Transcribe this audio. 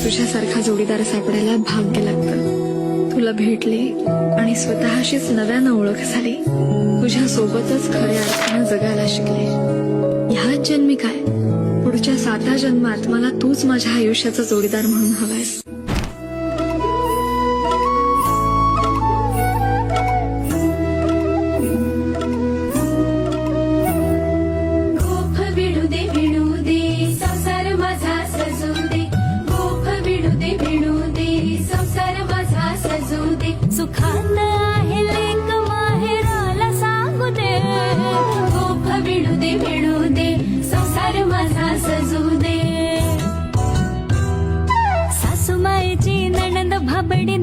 तुझ्यासारखा जोडीदार सापडायला भाग्य लागतं. तुला भेटले आणि स्वतःशीच नव्यानं ओळख झाली. तुझ्या सोबतच खऱ्या अर्थानं जगायला शिकले. ह्याच जन्मी काय, पुढच्या 7 जन्मात मला तूच माझ्या आयुष्याचा जोडीदार म्हणून हवायस. सुखात आहे लेक माहेराला सांगू दे. गोफ विणू दे संसार माझा सजू दे. सासूमाईची नणंद भाबडी